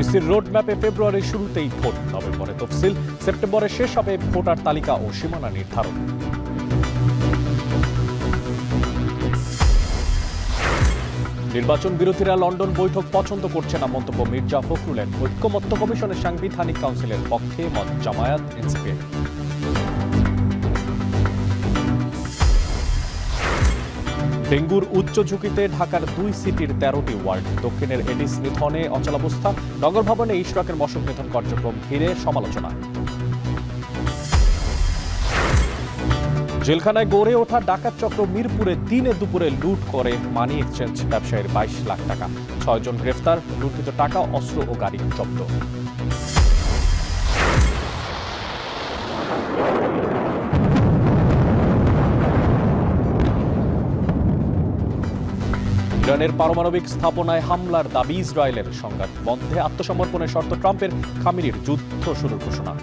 ইসির রোডম্যাপে ফেব্রুয়ারির শুরুতেই ভোট, নভেম্বরে তফসিল, সেপ্টেম্বরে শেষ হবে ভোটার তালিকা ও সীমানা নির্ধারণ। নির্বাচন বিরোধীরা লন্ডন বৈঠক পছন্দ করছে না মন্তব্য মির্জা ফখরুলের। ঐক্যমত্য কমিশনের সাংবিধানিক কাউন্সিলের পক্ষে মত জামায়াত এনসিপির। ডেঙ্গুর উচ্চ ঝুঁকিতে ঢাকার 2 সিটির 13টি ওয়ার্ড। দক্ষিণের এডিস নিধনে অচলাবস্থা, নগর ভবনে ইশরাকের মশক নিধন কার্যক্রম ঘিরে সমালোচনা। জেলখানায় গড়ে ওঠা ডাকাত চক্র মিরপুরে দিনে দুপুরে লুট করে মানি এক্সচেঞ্জ ব্যবসায়ীর 22 লাখ টাকা। 6 জন গ্রেফতার, লুণ্ঠিত টাকা, অস্ত্র ও গাড়ি জব্দ। ইরানের পারমাণবিক স্থাপনায় হামলার দাবি ইসরায়েলের। সংঘাত বন্ধে আত্মসমর্পণের শর্ত ট্রাম্পের। খামেনির যুদ্ধ শুরুর ঘোষণা।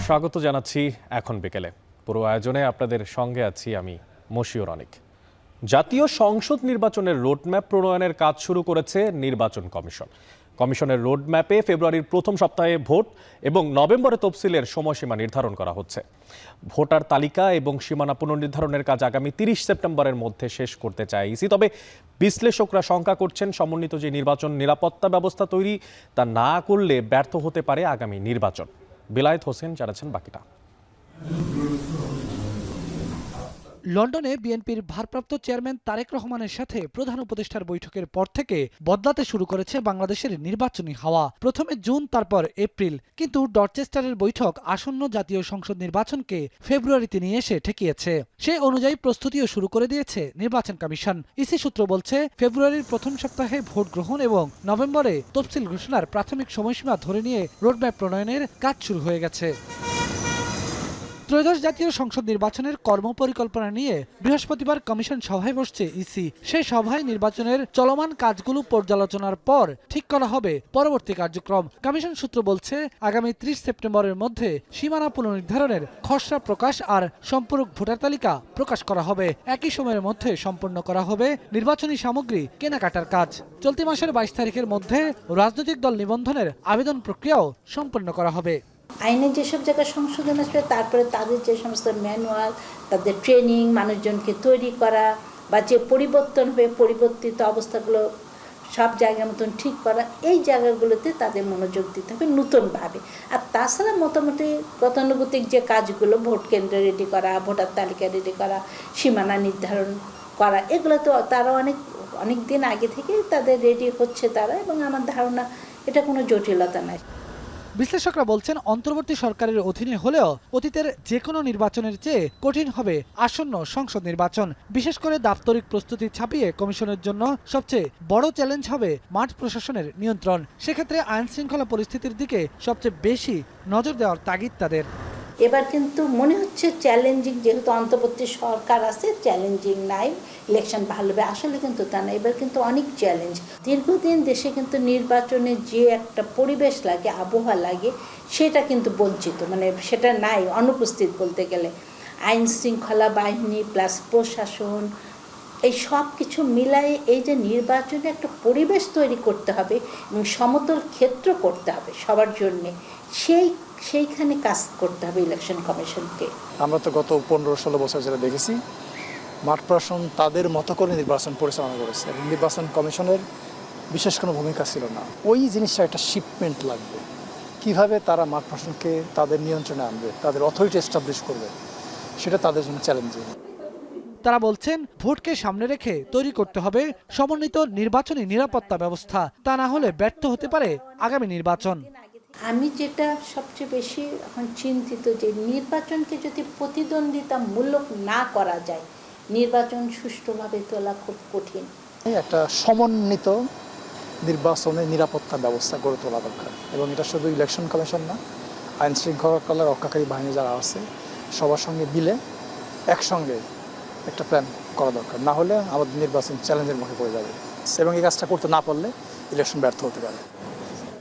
স্বাগত জানাচ্ছি এখন বিকেলে। পুরো আয়োজনে আপনাদের সঙ্গে আছি আমি মশিউর অনিক। জাতীয় সংসদ নির্বাচনের রোডম্যাপ প্রণয়নের কাজ শুরু করেছে নির্বাচন কমিশন। কমিশনের রোডম্যাপে ফেব্রুয়ারির প্রথম সপ্তাহে ভোট এবং নভেম্বরে তফসিলের সময়সীমা নির্ধারণ করা হচ্ছে। ভোটার তালিকা এবং সীমানা পুনর্নির্ধারণের কাজ আগামী 30 সেপ্টেম্বরের মধ্যে শেষ করতে চায় ইসি। তবে বিশ্লেষকরা শঙ্কা করছেন, সমন্বিত যে নির্বাচন নিরাপত্তা ব্যবস্থা তৈরি তা না করলে ব্যর্থ হতে পারে আগামী নির্বাচন। বিলায়েত হোসেন জানাচ্ছেন বাকিটা। লন্ডনে বিএনপির ভারপ্রাপ্ত চেয়ারম্যান তারেক রহমানের সাথে প্রধান উপদেষ্টার বৈঠকের পর থেকে বদলাতে শুরু করেছে বাংলাদেশের নির্বাচনী হাওয়া। প্রথমে জুন, তারপর এপ্রিল, কিন্তু ডরচেস্টারের বৈঠক আসন্ন জাতীয় সংসদ নির্বাচনকে ফেব্রুয়ারিতে নিয়ে এসে ঠেকিয়েছে। সেই অনুযায়ী প্রস্তুতিও শুরু করে দিয়েছে নির্বাচন কমিশন। ইসি সূত্র বলছে, ফেব্রুয়ারির প্রথম সপ্তাহে ভোট গ্রহণ এবং নভেম্বরে তফসিল ঘোষণার প্রাথমিক সময়সীমা ধরে নিয়ে রোডম্যাপ প্রণয়নের কাজ শুরু হয়ে গেছে। ত্রয়োদশ জাতীয় সংসদ নির্বাচনের কর্মপরিকল্পনা নিয়ে বৃহস্পতিবার কমিশন সভায় বসছে ইসি। সেই সভায় নির্বাচনের চলমান কাজগুলো পর্যালোচনার পর ঠিক করা হবে পরবর্তী কার্যক্রম। কমিশন সূত্র বলছে, আগামী 30 সেপ্টেম্বরের মধ্যে সীমানা পুনর্নির্ধারণের খসড়া প্রকাশ আর সম্পূরক ভোটার তালিকা প্রকাশ করা হবে। একই সময়ের মধ্যে সম্পন্ন করা হবে নির্বাচনী সামগ্রী কেনাকাটার কাজ। চলতি মাসের 22 তারিখের মধ্যে রাজনৈতিক দল নিবন্ধনের আবেদন প্রক্রিয়াও সম্পন্ন করা হবে। আইনে যেসব জায়গায় সংশোধন আসবে, তারপরে তাদের যে সমস্ত ম্যানুয়াল, তাদের ট্রেনিং, মানুষজনকে তৈরি করা বা যে পরিবর্তন হবে, পরিবর্তিত অবস্থাগুলো সব জায়গার মতন ঠিক করা, এই জায়গাগুলোতে তাদের মনোযোগ দিতে হবে নতুনভাবে। আর তাছাড়া মোটামুটি গতানুগতিক যে কাজগুলো, ভোট কেন্দ্র রেডি করা, ভোটার তালিকা রেডি করা, সীমানা নির্ধারণ করা, এগুলো তো তারা অনেক দিন আগে থেকেই তাদের রেডি হচ্ছে তারা, এবং আমার ধারণা এটা কোনো জটিলতা নাই। বিশ্লেষকরা বলছেন, অন্তর্বর্তী সরকারের অধীনে হলেও অতীতের যে কোনো নির্বাচনের চেয়ে কঠিন হবে আসন্ন সংসদ নির্বাচন। বিশেষ করে দাপ্তরিক প্রস্তুতি ছাপিয়ে কমিশনের জন্য সবচেয়ে বড় চ্যালেঞ্জ হবে মাঠ প্রশাসনের নিয়ন্ত্রণ। সেক্ষেত্রে আইন শৃঙ্খলা পরিস্থিতির দিকে সবচেয়ে বেশি নজর দেওয়ার তাগিদ তাদের। এবার কিন্তু মনে হচ্ছে চ্যালেঞ্জিং, যেহেতু অন্তর্বর্তী সরকার আছে, চ্যালেঞ্জিং নাই, ইলেকশন ভালো হবে, আসলে কিন্তু তা না। এবার কিন্তু অনেক চ্যালেঞ্জ। দীর্ঘদিন দেশে কিন্তু নির্বাচনে যে একটা পরিবেশ লাগে, আবহাওয়া লাগে, সেটা কিন্তু বঞ্চিত, মানে সেটা নাই, অনুপস্থিত বলতে গেলে। আইন শৃঙ্খলা বাহিনী প্লাস প্রশাসন, এই সব কিছু মিলাই এই যে নির্বাচনে একটা পরিবেশ তৈরি করতে হবে এবং সমতল ক্ষেত্র করতে হবে সবার জন্যে, সেইখানে কাজ করতে হবে ইলেকশন কমিশনকে। আমরা তো গত 15-16 বছর যেটা দেখেছি, মাঠ প্রশাসন তাদের মতো করে নির্বাচন পরিচালনা করেছে এবং নির্বাচন কমিশনের বিশেষ কোনো ভূমিকা ছিল না। ওই জিনিসটা একটা শিপমেন্ট লাগবে, কিভাবে তারা মাঠ প্রশাসনকে তাদের নিয়ন্ত্রণে আনবে, তাদের অথরিটি এস্টাবলিশ করবে, সেটা তাদের জন্য চ্যালেঞ্জিং। তারা বলছেন, ভোটকে সামনে রেখে তৈরি করতে হবে সমন্বিত নির্বাচনী নিরাপত্তা ব্যবস্থা। তা না হলে ব্যর্থ হতে পারে আগামী নির্বাচন। আমি যেটা সবচেয়ে বেশি এখন চিন্তিত, যে নির্বাচনকে যদি প্রতিদ্বন্দ্বিতামূলক না করা যায়, নির্বাচন সুষ্ঠুভাবে তোলা খুব কঠিন। একটা সমন্বিত নির্বাচনের নিরাপত্তা ব্যবস্থা গড়ে তোলা দরকার, এবং এটা শুধু ইলেকশন কমিশন না, আইন শৃঙ্খলা রক্ষাকারী বাহিনী যারা আছে সবার সঙ্গে মিলে একসঙ্গে একটা প্ল্যান করা দরকার, না হলে আমাদের নির্বাচন চ্যালেঞ্জের মুখে পড়ে যাবে এবং এই কাজটা করতে না পারলে ইলেকশন ব্যর্থ হতে পারে।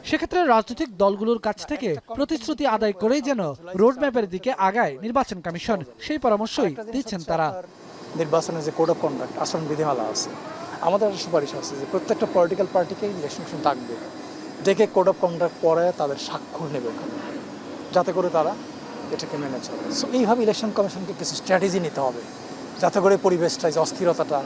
সেক্ষেত্রে রাজনৈতিক দলগুলোর কাছ থেকে প্রতিশ্রুতি আদায় করেই যেন রোডম্যাপের দিকে আগায় নির্বাচন কমিশন, সেই পরামর্শই দিচ্ছেন তারা। নির্বাচনের যে কোড অফ কন্ডাক্ট আচরণ বিধিমালা আছে, আমাদের সুপারিশ আছে যে প্রত্যেকটা পলিটিক্যাল পার্টিকে ইলেকশন কমিশন ডাকবে, ডেকে কোড অফ কন্ডাক্ট পরে তাদের স্বাক্ষর নেবে ওখানে, যাতে করে তারা এটাকে মেনে চলে। সো এইভাবে ইলেকশন কমিশনকে কিছু স্ট্র্যাটেজি নিতে হবে, যাতে করে পরিবেশটা, যে অস্থিরতাটা,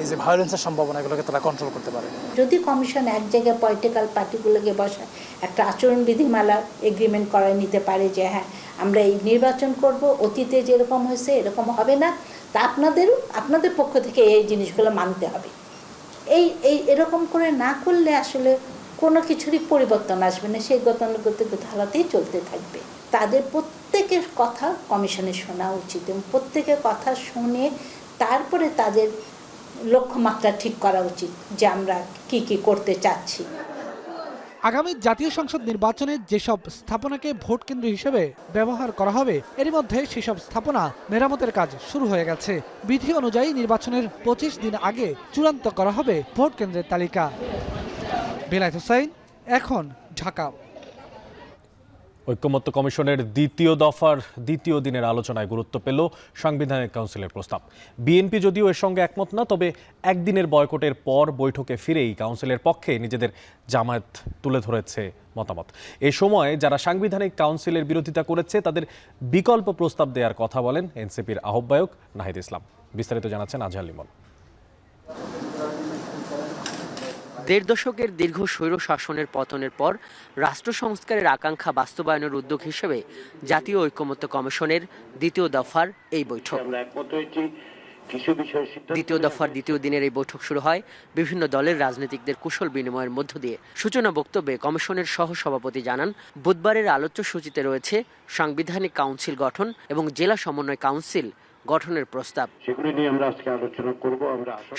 এই যে ভায়োলেন্সের সম্ভাবনা, এগুলোকে তারা কন্ট্রোল করতে পারে। যদি কমিশন এক জায়গায় পলিটিক্যাল পার্টিগুলোকে বসায় একটা আচরণ বিধিমালা এগ্রিমেন্ট করায় নিতে পারে যে হ্যাঁ আমরা এই নির্বাচন করব, অতীতে যেরকম হয়েছে এরকম হবে না, তা আপনাদের পক্ষ থেকে এই জিনিসগুলো মানতে হবে। এরকম করে না করলে আসলে কোনো কিছুরই পরিবর্তন আসবে না, সেই গতানুগতিক ধারাতেই চলতে থাকবে। তাদের প্রত্যেকের কথা কমিশনে শোনা উচিত এবং প্রত্যেকের কথা শুনে তারপরে তাদের লক্ষ্যমাত্রা ঠিক করা উচিত যে আমরা কি কি করতে চাচ্ছি। আগামী জাতীয় সংসদ নির্বাচনে যেসব স্থাপনাকে ভোট কেন্দ্র হিসেবে ব্যবহার করা হবে, এরই মধ্যে সেসব স্থাপনা মেরামতের কাজ শুরু হয়ে গেছে। বিধি অনুযায়ী নির্বাচনের 25 দিন আগে চূড়ান্ত করা হবে ভোট কেন্দ্রের তালিকা। বেলায়েত হোসাইন, এখন, ঢাকা। ঐকমত্য কমিশনের দ্বিতীয় দফার দ্বিতীয় দিনের আলোচনায় গুরুত্ব পেল সাংবিধানিক কাউন্সিলের প্রস্তাব। বিএনপি যদিও এর সঙ্গে একমত না, তবে একদিনের বয়কটের পর বৈঠকে ফিরেই কাউন্সিলের পক্ষে নিজেদের জামায়াত তুলে ধরেছে মতামত। এ সময় যারা সাংবিধানিক কাউন্সিলের বিরোধিতা করেছে তাদের বিকল্প প্রস্তাব দেওয়ার কথা বলেন এনসিপির আহ্বায়ক নাহিদ ইসলাম। বিস্তারিত জানাচ্ছেন আজহার লিমন। দেড় দশকের দীর্ঘ স্বৈর শাসনের পতনের পর রাষ্ট্র সংস্কারের আকাঙ্ক্ষা বাস্তবায়নের উদ্যোগ হিসেবে জাতীয় ঐকমত্য কমিশনের দ্বিতীয় দফার এই বৈঠক। দ্বিতীয় দফার দ্বিতীয় দিনের এই বৈঠক শুরু হয় বিভিন্ন দলের রাজনীতিকদের কুশল বিনিময়ের মধ্য দিয়ে। সূচনা বক্তব্যে কমিশনের সহসভাপতি জানান, বুধবারের আলোচ্য সূচিতে রয়েছে সাংবিধানিক কাউন্সিল গঠন এবং জেলা সমন্বয় কাউন্সিল গঠনের প্রস্তাব। সেগুলো নিয়ে আমরা আজকে আলোচনা করব।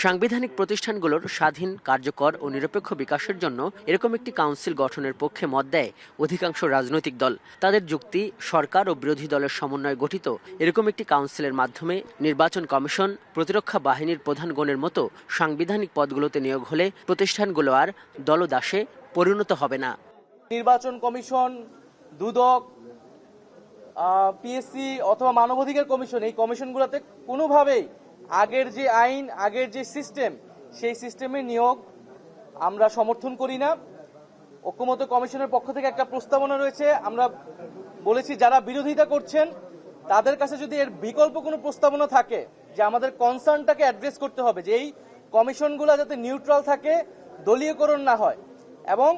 সাংবিধানিক প্রতিষ্ঠানগুলোর স্বাধীন, কার্যকর ও নিরপেক্ষ বিকাশের জন্য এরকম একটি কাউন্সিল গঠনের পক্ষে মত দেয় অধিকাংশ রাজনৈতিক দল। তাদের যুক্তি, সরকার ও বিরোধী দলের সমন্বয়ে গঠিত এরকম একটি কাউন্সিলের মাধ্যমে নির্বাচন কমিশন, প্রতিরক্ষা বাহিনীর প্রধানগণের মতো সাংবিধানিক পদগুলোতে নিয়োগ হলে প্রতিষ্ঠানগুলো আর দলদাসে পরিণত হবে না। নির্বাচন কমিশন, দুদক, পিএসসি অথবা মানবাধিকার কমিশন, এই কমিশনগুলোতে কোনোভাবেই আগের যে আইন, আগের যে সিস্টেম, সেই সিস্টেমের নিয়োগ আমরা সমর্থন করি না। ঐকমত্য কমিশনের পক্ষ থেকে একটা প্রস্তাবনা রয়েছে, আমরা বলেছি যারা বিরোধিতা করছেন তাদের কাছে যদি এর বিকল্প কোনো প্রস্তাবনা থাকে, যে আমাদের কনসার্নটাকে অ্যাড্রেস করতে হবে যে এই কমিশনগুলো যাতে নিউট্রাল থাকে, দলীয়করণ না হয় এবং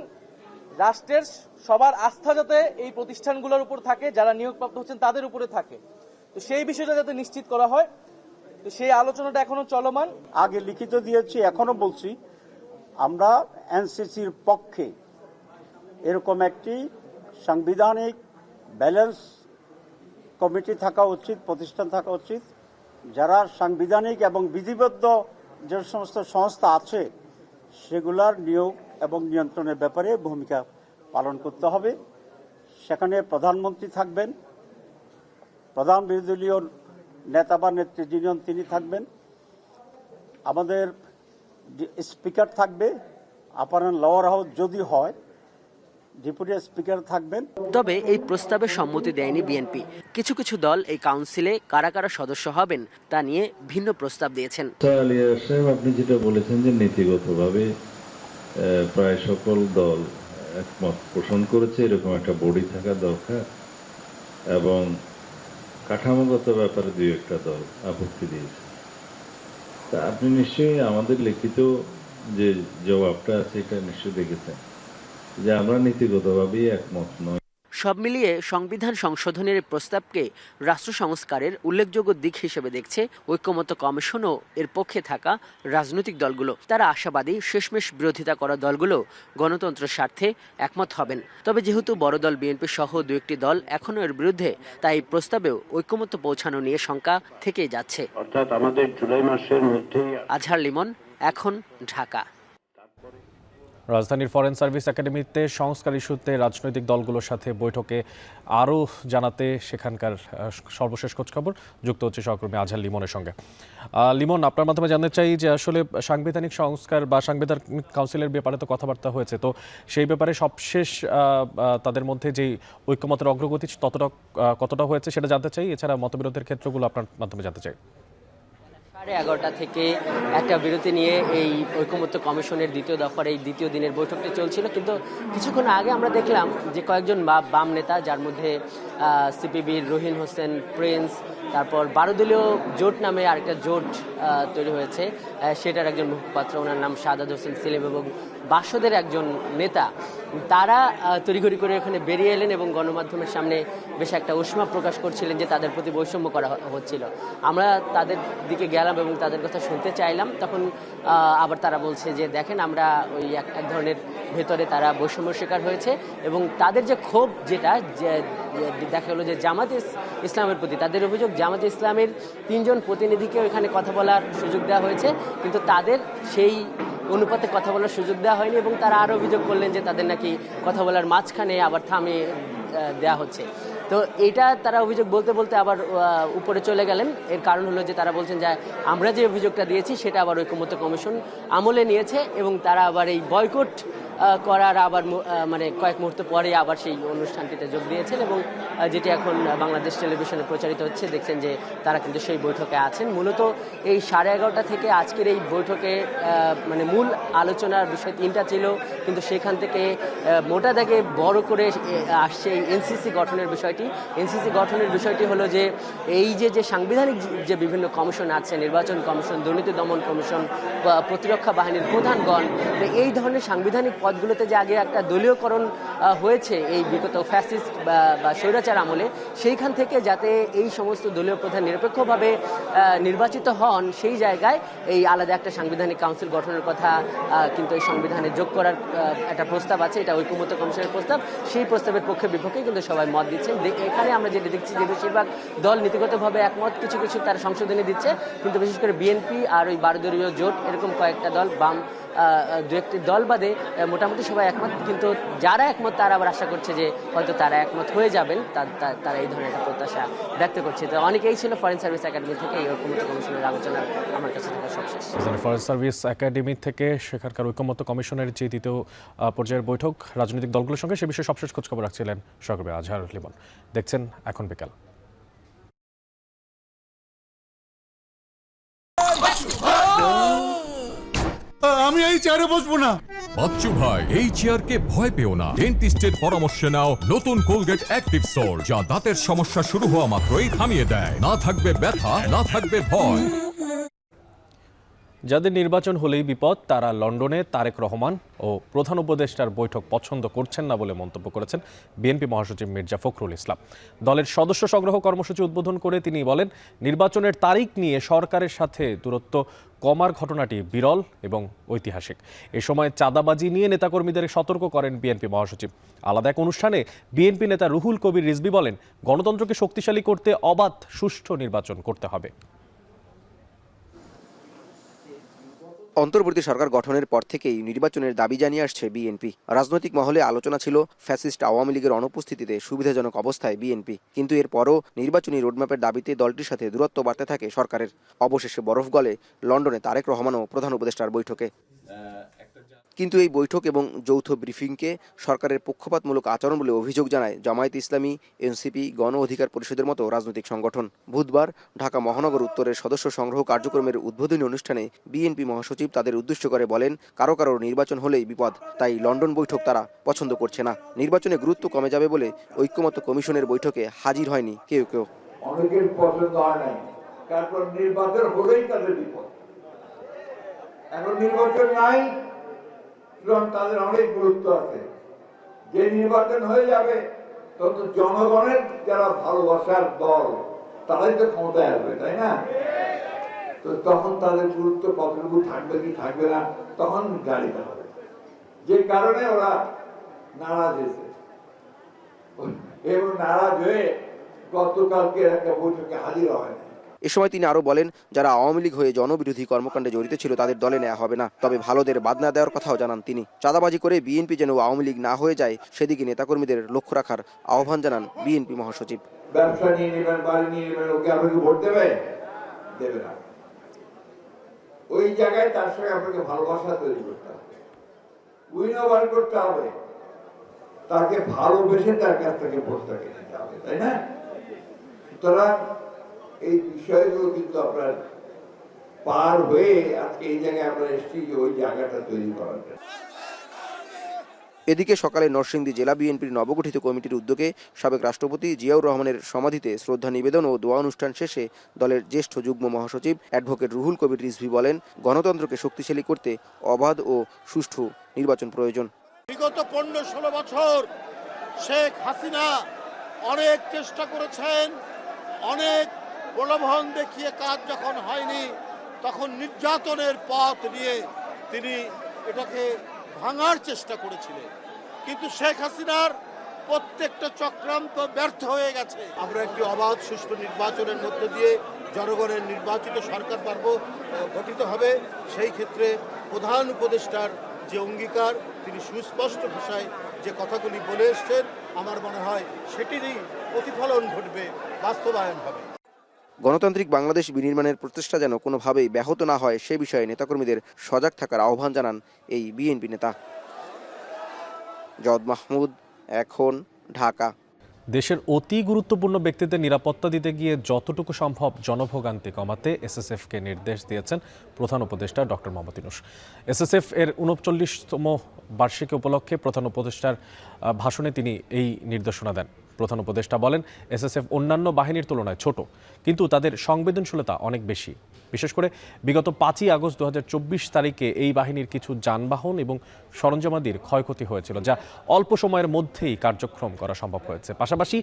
রাষ্ট্রের সবার আস্থা যাতে এই প্রতিষ্ঠানগুলোর উপর থাকে, যারা নিয়োগপ্রাপ্ত হচ্ছেন তাদের উপরে থাকে, তো সেই বিষয়টা যাতে নিশ্চিত করা হয়। তো সেই আলোচনাটা এখনো চলমান। আগে লিখিত দিয়েছি, এখনো বলছি আমরা এনসিসির পক্ষে এরকম একটি সাংবিধানিক ব্যালেন্স কমিটি থাকা উচিত, প্রতিষ্ঠান থাকা উচিত, যারা সাংবিধানিক এবং বিধিবদ্ধ যে সমস্ত সংস্থা আছে সেগুলার নিয়োগ এবং নিয়ন্ত্রণের ব্যাপারে ভূমিকা পালন করতে হবে। সেখানে প্রধানমন্ত্রী থাকবেন, প্রধান বিরোধী দলীয় নেতা বা নেত্রী যিনি তিনি থাকবেন, আমাদের স্পিকার থাকবে, আপার অ্যান্ড লোয়ার হাউস যদি হয় ডেপুটি স্পিকার থাকবেন। তবে এই প্রস্তাবে সম্মতি দেয়নি বিএনপি। কিছু কিছু দল এই কাউন্সিলে কারা কারা সদস্য হবেন তা নিয়ে ভিন্ন প্রস্তাব দিয়েছেন। আপনি যেটা বলেছেন যে নীতিগতভাবে প্রায় সকল দল একমত পোষণ করেছে এরকম একটা বডি থাকা দরকার এবং কাঠামোগত ব্যাপারে দুই একটা দল আপত্তি দিয়েছে। তা আপনি নিশ্চয়ই আমাদের লিখিত যে জবাবটা আছে এটা নিশ্চয়ই দেখেছেন যে আমরা নীতিগতভাবেই একমত নই। সব মিলিয়ে সংবিধান সংশোধনের প্রস্তাবকে রাষ্ট্র সংস্কারের উল্লেখযোগ্য দিক হিসেবে দেখছে ঐকমত্য কমিশন ও এর পক্ষে থাকা রাজনৈতিক দলগুলো। তারা আশাবাদী শেষমেশ বিরোধিতা করা দলগুলো গণতন্ত্রের স্বার্থে একমত হবেন। তবে যেহেতু বড় দল বিএনপি সহ দু একটি দল এখনো এর বিরুদ্ধে, তাই প্রস্তাবেও ঐকমত্য পৌঁছানো নিয়ে শঙ্কা থেকেই যাচ্ছে। অর্থাৎ আমাদের জুলাই মাসের মধ্যেই। আজহার লিমন, এখন, ঢাকা। রাজধানীর ফরেন সার্ভিস একাডেমিতে সংস্কার ইস্যুতে রাজনৈতিক দলগুলোর সাথে বৈঠকে আরও জানাতে সেখানকার সর্বশেষ খোঁজখবর যুক্ত হচ্ছে সহকর্মী আজহার লিমনের সঙ্গে। লিমন, আপনার মাধ্যমে জানতে চাই যে আসলে সাংবিধানিক সংস্কার বা সাংবিধানিক কাউন্সিলের ব্যাপারে তো কথাবার্তা হয়েছে, তো সেই ব্যাপারে সবশেষ তাদের মধ্যে যেই ঐক্যমতের অগ্রগতি কতটা হয়েছে সেটা জানতে চাই। এছাড়া মতবিরোধের ক্ষেত্রগুলো আপনার মাধ্যমে জানতে চাই। 11:30 থেকে একটা বিরতি নিয়ে এই ঐকমত্য কমিশনের দ্বিতীয় দফার এই দ্বিতীয় দিনের বৈঠকটি চলছিল, কিন্তু কিছুক্ষণ আগে আমরা দেখলাম যে কয়েকজন বাম নেতা, যার মধ্যে সিপিবির রহিন হোসেন প্রিন্স, তারপর 12 দলীয় জোট নামে আরেকটা জোট তৈরি হয়েছে, সেটার একজন মুখপাত্র, ওনার নাম শাহাদাত হোসেন সেলিম, এবং বাসদের একজন নেতা, তারা তড়িঘড়ি করে এখানে বেরিয়ে এলেন এবং গণমাধ্যমের সামনে বেশ একটা উষ্মা প্রকাশ করছিলেন যে তাদের প্রতি বৈষম্য করা হচ্ছিল। আমরা তাদের দিকে গেলাম এবং তাদের কথা শুনতে চাইলাম, তখন আবার তারা বলছে যে দেখেন, আমরা ওই এক ধরনের ভেতরে তারা বৈষম্যের শিকার হয়েছে, এবং তাদের যে ক্ষোভ, যেটা দেখা গেলো যে জামাতে ইসলামের প্রতি তাদের অভিযোগ, জামাতে ইসলামের 3 জন প্রতিনিধিকে এখানে কথা বলার সুযোগ দেওয়া হয়েছে, কিন্তু তাদের সেই অনুপাতে কথা বলার সুযোগ দেওয়া হয়নি, এবং তারা আরও অভিযোগ করলেন যে তাদের নাকি কথা বলার মাঝখানে আবার থামিয়ে দেওয়া হচ্ছে। তো এটা তারা অভিযোগ বলতে বলতে আবার উপরে চলে গেলেন। এর কারণ হলো যে তারা বলছেন যে আমরা যে অভিযোগটা দিয়েছি সেটা আবার ঐকমত্য কমিশন আমলে নিয়েছে, এবং তারা আবার এই বয়কট করার আবার মানে কয়েক মুহূর্ত পরে আবার সেই অনুষ্ঠানটিতে যোগ দিয়েছেন, এবং যেটি এখন বাংলাদেশ টেলিভিশনে প্রচারিত হচ্ছে, দেখছেন যে তারা কিন্তু সেই বৈঠকে আছেন। মূলত এই 11:30 থেকে আজকের এই বৈঠকে মানে মূল আলোচনার বিষয় 3টা ছিল, কিন্তু সেখান থেকে মোটা দাগে বড় করে আসছে এই এনসিসি গঠনের বিষয়টি। এনসিসি গঠনের বিষয়টি হলো যে এই যে সাংবিধানিক যে বিভিন্ন কমিশন আছে, নির্বাচন কমিশন, দুর্নীতি দমন কমিশন, প্রতিরক্ষা বাহিনীর প্রধানগণ, এই ধরনের সাংবিধানিক পদগুলোতে যে আগে একটা দলীয়করণ হয়েছে এই বিগত ফ্যাসিস্ট বা স্বৈরাচার আমলে, সেইখান থেকে যাতে এই সমস্ত দলীয় প্রধান নিরপেক্ষভাবে নির্বাচিত হন, সেই জায়গায় এই আলাদা একটা সাংবিধানিক কাউন্সিল গঠনের কথা কিন্তু এই সংবিধানে যোগ করার একটা প্রস্তাব আছে। এটা ঐকমত্য কমিশনের প্রস্তাব। সেই প্রস্তাবের পক্ষে বিপক্ষে কিন্তু সবাই মত দিচ্ছেন। এখানে আমরা যেটা দেখছি যে বেশিরভাগ দল নীতিগতভাবে একমত, কিছু কিছু তার সংশোধনী দিচ্ছে, কিন্তু বিশেষ করে বিএনপি আর ওই 12 দলীয় জোট, এরকম কয়েকটা দল, বাম 2-1টি দল বাদে মোটামুটি সবাই একমত। কিন্তু যারা একমত তারা আবার আশা করছে যে হয়তো তারা একমত হয়ে যাবেন, তারা এই ধরনের একটা প্রত্যাশা ব্যক্ত করছে। তো অনেকেই ছিল ফরেন সার্ভিস একাডেমি থেকে এই ঐকমত্য কমিশনের আলোচনা আমার কাছে থাকা সবশেষ। ফরেন সার্ভিস একাডেমি থেকে সেখানকার ঐকমত্য কমিশনের যে দ্বিতীয় পর্যায়ের বৈঠক রাজনৈতিক দলগুলোর সঙ্গে, সে বিষয়ে সবশেষ খোঁজখবর রাখছিলেন সহকর্মী আজহার লিমন। দেখছেন এখন বিকাল। আমি এই চেয়ারে বসবো না। বাচ্চু ভাই, এই চেয়ারকে ভয় পেও না। ডেন্টিস্টের পরামর্শ নাও নতুন কোলগেট অ্যাক্টিভ সোল, যা দাঁতের সমস্যা শুরু হওয়া মাত্রই থামিয়ে দেয়। না থাকবে ব্যথা, না থাকবে ভয়। যাদের নির্বাচন হলেই বিপদ, তারা লন্ডনে তারেক রহমান ও প্রধান উপদেষ্টার বৈঠক পছন্দ করছেন না বলে মন্তব্য করেছেন বিএনপি মহাসচিব মির্জা ফখরুল ইসলাম। দলের সদস্য সংগ্রহ কর্মসূচি উদ্বোধন করে তিনি বলেন, নির্বাচনের তারিখ নিয়ে সরকারের সাথে দূরত্ব কমার ঘটনাটি বিরল এবং ঐতিহাসিক। এ সময় চাঁদাবাজি নিয়ে নেতাকর্মীদের সতর্ক করেন বিএনপি মহাসচিব। আলাদা এক অনুষ্ঠানে বিএনপি নেতা রুহুল কবির রিজভী বলেন, গণতন্ত্রকে শক্তিশালী করতে অবাধ সুষ্ঠু নির্বাচন করতে হবে। অন্তর্বর্তী সরকার গঠনের পর থেকেই নির্বাচনের দাবি জানিয়ে আসছে বিএনপি। রাজনৈতিক মহলে আলোচনা ছিল ফ্যাসিস্ট আওয়ামী লীগের অনুপস্থিতিতে সুবিধাজনক অবস্থায় বিএনপি, কিন্তু এরপরও নির্বাচনী রোডম্যাপের দাবিতে দলটির সাথে দূরত্ব বাড়তে থাকে সরকারের। অবশেষে বরফ গলে লন্ডনে তারেক রহমান ও প্রধান উপদেষ্টার বৈঠকে। কিন্তু এই বৈঠক এবং যৌথ ব্রিফিংকে সরকারের পক্ষপাতমূলক আচরণ বলে অভিযোগ জানায় জামায়াতে ইসলামী, এনসিপি, গণ অধিকার পরিষদের মতো রাজনৈতিক সংগঠন। বুধবার ঢাকা মহানগর উত্তরের সদস্য সংগ্রহ কার্যক্রমের উদ্বোধনী অনুষ্ঠানে বিএনপি মহাসচিব তাদের উদ্দেশ্য করে বলেন, কারো কারো নির্বাচন হলেই বিপদ, তাই লন্ডন বৈঠক তারা পছন্দ করছে না। নির্বাচনে গুরুত্ব কমে যাবে বলে ঐক্যমত্য কমিশনের বৈঠকে হাজির হয়নি কেউ কেউ। অনেকের পছন্দ হয় নাই, তারপর নির্বাচন হলেই তাদের বিপদ। এখন নির্বাচন নাই, তাদের অনেক গুরুত্ব আছে। যে নির্বাচন হয়ে যাবে তত জনগণের যারা ভালোবাসার দল তারাই তো ক্ষমতায় আসবে, তাই না? তো তখন তাদের গুরুত্ব কতটুকু থাকবে কি থাকবে না তখন গাড়িতে হবে। যে কারণে ওরা নারাজ হয়েছে এবং নারাজ হয়ে গতকালকে একটা বৈঠকে হাজির হয় না। এ সময় তিনি আরও বলেন, যারা আওয়ামী লীগ হয়ে জনবিরোধী কর্মকাণ্ডে জড়িত ছিল তাদের দলে নেওয়া হবে না, তবে ভালোদের বাদ না দেওয়ার কথাও জানান তিনি। চাঁদাবাজি করে বিএনপি যেন আওয়ামী লীগ না হয়ে যায় সেদিকে নেতাকর্মীদের লক্ষ্য রাখার আহ্বান জানান বিএনপি মহাসচিব। ব্যবসা নিয়ে নেবেন, বাড়ি নিয়ে নেবেন, ওকে আপনাকে ভোট দেবে না। ওই জায়গায় তার সঙ্গে আপনাকে ভালোবাসা তৈরি করতে হবে, উইনওভার করতে হবে, তাকে ভালোবেসে তার কাছ থেকে ভোটটাকে নিতে হবে, তাই না? সুতরাং এই বিষয়গুলো কিন্তু আপনার পার হয়ে আজকে এই জায়গায় আমরা এসেছি যে ওই জায়গাটা তৈরি করার জন্য। এদিকে সকালে নরসিংদী জেলা বিএনপির নবগঠিত কমিটির উদ্যোগে সাবেক রাষ্ট্রপতি জিয়াউর রহমানের সমাধিতে শ্রদ্ধা নিবেদন ও দোয়া অনুষ্ঠান শেষে দলের জ্যেষ্ঠ যুগ্ম মহাসচিব অ্যাডভোকেট রুহুল কবির রিজভী বলেন, গণতন্ত্রকে শক্তিশালী করতে অবাধ ও সুষ্ঠু নির্বাচন প্রয়োজন। বিগত 15-16 বছর শেখ হাসিনা অনেক চেষ্টা করেছেন, অনেক প্রলোভন দেখিয়ে কাজ যখন হয়নি তখন নির্যাতনের পথ নিয়ে তিনি এটাকে ভাঙার চেষ্টা করেছিলেন, কিন্তু শেখ হাসিনার প্রত্যেকটা চক্রান্ত ব্যর্থ হয়ে গেছে। আমরা একটি অবাধ সুষ্ঠু নির্বাচনের মধ্য দিয়ে জনগণের নির্বাচিত সরকার গঠিত হবে। সেই ক্ষেত্রে প্রধান উপদেষ্টার যে অঙ্গীকার, তিনি সুস্পষ্ট ভাষায় যে কথাগুলি বলে এসছেন, আমার মনে হয় সেটিরই প্রতিফলন ঘটবে, বাস্তবায়ন হবে। গণতান্ত্রিক বাংলাদেশ বিনির্মাণের প্রচেষ্টা যেন কোনোভাবেই ব্যাহত না হয় সে বিষয়ে নেতাকর্মীদের সজাগ থাকার আহ্বান জানান এই বিএনপি নেতা। জওয়াদ মাহমুদ, এখন, ঢাকা। দেশের অতি গুরুত্বপূর্ণ ব্যক্তিদের নিরাপত্তা দিতে গিয়ে যতটুকু সম্ভব জনভোগান্তি কমাতে এসএসএফকে নির্দেশ দিয়েছেন প্রধান উপদেষ্টা ডক্টর মোহাম্মদ ইউনূস। এসএসএফ এর ৩৯তম বার্ষিকী উপলক্ষে প্রধান উপদেষ্টার ভাষণে তিনি এই নির্দেশনা দেন। প্রধান উপদেষ্টা বলেন, এসএসএফ অন্যান্য বাহিনীর তুলনায় ছোট, কিন্তু তাদের সংবেদনশীলতা অনেক বেশি। বিশেষ করে বিগত ৫ই আগস্ট ২০২৪ তারিখে এই বাহিনীর কিছু যানবাহন এবং সরঞ্জামাদির ক্ষয়ক্ষতি হয়েছিল, যা অল্প সময়ের মধ্যেই কার্যক্রম করা সম্ভব হয়েছে। পাশাপাশি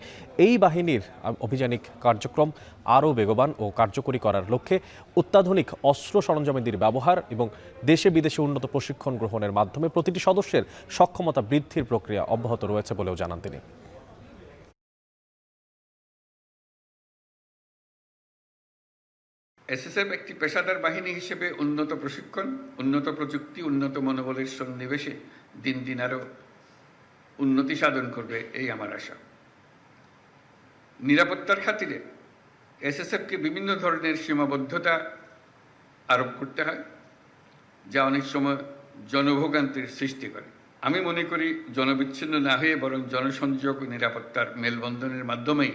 এই বাহিনীর অভিযানিক কার্যক্রম আরও বেগবান ও কার্যকরী করার লক্ষ্যে অত্যাধুনিক অস্ত্র সরঞ্জামাদির ব্যবহার এবং দেশে বিদেশে উন্নত প্রশিক্ষণ গ্রহণের মাধ্যমে প্রতিটি সদস্যের সক্ষমতা বৃদ্ধির প্রক্রিয়া অব্যাহত রয়েছে বলেও জানান তিনি। এসএসএফ একটি পেশাদার বাহিনী হিসেবে উন্নত প্রশিক্ষণ, উন্নত প্রযুক্তি, উন্নত মনোবলের সন্নিবেশে দিন দিন আরও উন্নতি সাধন করবে, এই আমার আশা। নিরাপত্তার খাতিরে এসএসএফকে বিভিন্ন ধরনের সীমাবদ্ধতা আরোপ করতে হয়, যা অনেক সময় জনভোগান্তির সৃষ্টি করে। আমি মনে করি জনবিচ্ছিন্ন না হয়ে বরং জনসংযোগ ও নিরাপত্তার মেলবন্ধনের মাধ্যমেই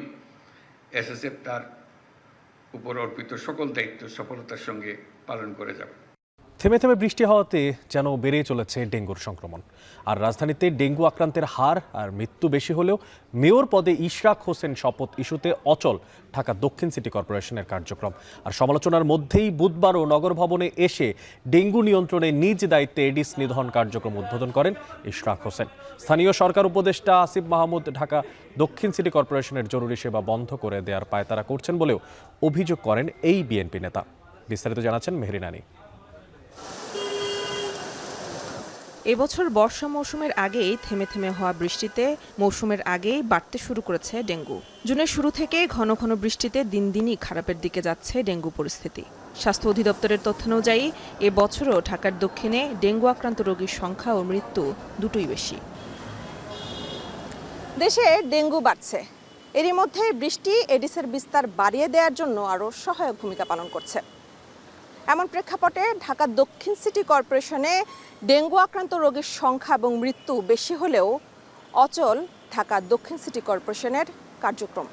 এসএসএফ তার উপর অর্পিত সকল দায়িত্ব সফলতার সঙ্গে পালন করে যাবে। থেমে থেমে বৃষ্টি হওয়াতে যেন বেড়ে চলেছে ডেঙ্গুর সংক্রমণ। আর রাজধানীতে ডেঙ্গু আক্রান্তের হার আর মৃত্যু বেশি হলেও মেয়র পদে ইশরাক হোসেন শপথ ইস্যুতে অচল ঢাকা দক্ষিণ সিটি কর্পোরেশনের কার্যক্রম। আর সমালোচনার মধ্যেই বুধবারও নগর ভবনে এসে ডেঙ্গু নিয়ন্ত্রণে নিজ দায়িত্বে এডিস নিধন কার্যক্রম উদ্বোধন করেন ইশরাক হোসেন। স্থানীয় সরকার উপদেষ্টা আসিফ মাহমুদ ঢাকা দক্ষিণ সিটি কর্পোরেশনের জরুরি সেবা বন্ধ করে দেওয়ার পায়তারা করছেন বলেও অভিযোগ করেন এই বিএনপি নেতা। বিস্তারিত জানাচ্ছেন মেহরিনানি। এবছর বর্ষা মৌসুমের আগেই থেমে থেমে হওয়া বৃষ্টিতে মৌসুমের আগেই বাড়তে শুরু করেছে ডেঙ্গু। জুনের শুরু থেকে ঘন ঘন বৃষ্টিতে দিন দিনই খারাপের দিকে যাচ্ছে ডেঙ্গু পরিস্থিতি। স্বাস্থ্য অধিদপ্তরের তথ্য অনুযায়ী এবছরও ঢাকার দক্ষিণে ডেঙ্গু আক্রান্ত রোগীর সংখ্যা ও মৃত্যু দুটোই বেশি। দেশে ডেঙ্গু বাড়ছে, এরই মধ্যে বৃষ্টি এডিসের বিস্তার বাড়িয়ে দেওয়ার জন্য আরও সহায়ক ভূমিকা পালন করছে। এমন প্রেক্ষাপটে ঢাকা দক্ষিণ সিটি কর্পোরেশনে ডেঙ্গু আক্রান্ত রোগীর সংখ্যা এবং মৃত্যু বেশি হলেও অচল ঢাকা দক্ষিণ সিটি কর্পোরেশনের কার্যক্রম।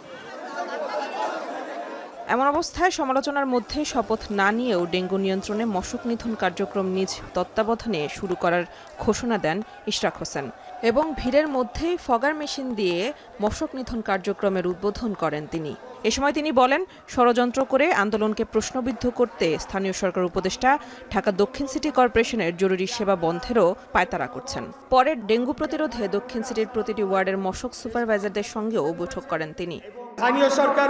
এমন অবস্থায় সমালোচনার মধ্যে শপথ না নিয়েও ডেঙ্গু নিয়ন্ত্রণে মশক নিধন কার্যক্রম নিজ তত্ত্বাবধানে শুরু করার ঘোষণা দেন ইশরাক হোসেন এবং ভিড়ের মধ্যেই ফগার মেশিন দিয়ে মশক নিধন কার্যক্রমের উদ্বোধন করেন তিনি। এ সময় তিনি বলেন, ষড়যন্ত্র করে আন্দোলনকে প্রশ্নবিদ্ধ করতে স্থানীয় সরকার উপদেষ্টা ঢাকা দক্ষিণ সিটি কর্পোরেশনের জরুরি সেবা বন্ধেরও পায়তারা করছেন। পরে ডেঙ্গু প্রতিরোধে দক্ষিণ সিটির প্রতিটি ওয়ার্ডের মশক সুপারভাইজারদের সঙ্গেও বৈঠক করেন তিনি। স্থানীয় সরকার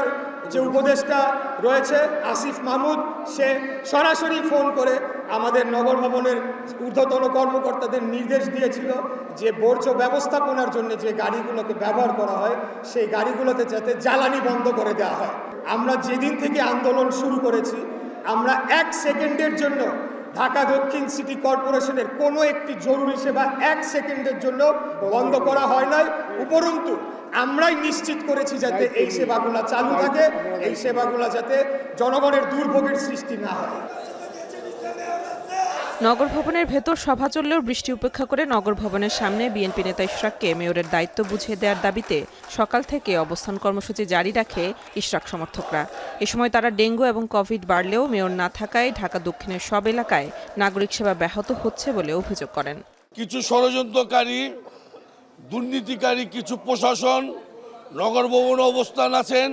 যে উপদেষ্টা রয়েছে আসিফ মাহমুদ, সে সরাসরি ফোন করে আমাদের নগর ভবনের ঊর্ধ্বতন কর্মকর্তাদের নির্দেশ দিয়েছিল যে বর্জ্য ব্যবস্থাপনার জন্য যে গাড়িগুলোকে ব্যবহার করা হয় সেই গাড়িগুলোতে যাতে জ্বালানি বন্ধ করে দেওয়া হয়। আমরা যেদিন থেকে আন্দোলন শুরু করেছি, আমরা 1 সেকেন্ডের জন্য ঢাকা দক্ষিণ সিটি কর্পোরেশনের কোনো একটি জরুরি সেবা 1 সেকেন্ডের জন্য বন্ধ করা হয় নাই। উপরন্তু আমরাই নিশ্চিত করেছি যাতে এই সেবাগুলো চালু থাকে, এই সেবাগুলো যাতে জনগণের দুর্ভোগের সৃষ্টি না হয়। নগর ভবনের ভেতর সভা চললেও বৃষ্টি উপেক্ষা করে নগর ভবনের সামনে বিএনপি নেতা ইশরাককে মেয়রের দায়িত্ব বুঝিয়ে দেওয়ার দাবিতে সকাল থেকে অবস্থান কর্মসূচি জারি রাখে ইশরাক সমর্থকরা। এ সময় তারা ডেঙ্গু এবং কোভিড বাড়লেও মেয়র না থাকায় ঢাকা দক্ষিণের সব এলাকায় নাগরিক সেবা ব্যাহত হচ্ছে বলে অভিযোগ করেন। কিছু ষড়যন্ত্রকারী, দুর্নীতিকারী কিছু প্রশাসন নগর ভবনে অবস্থান আছেন,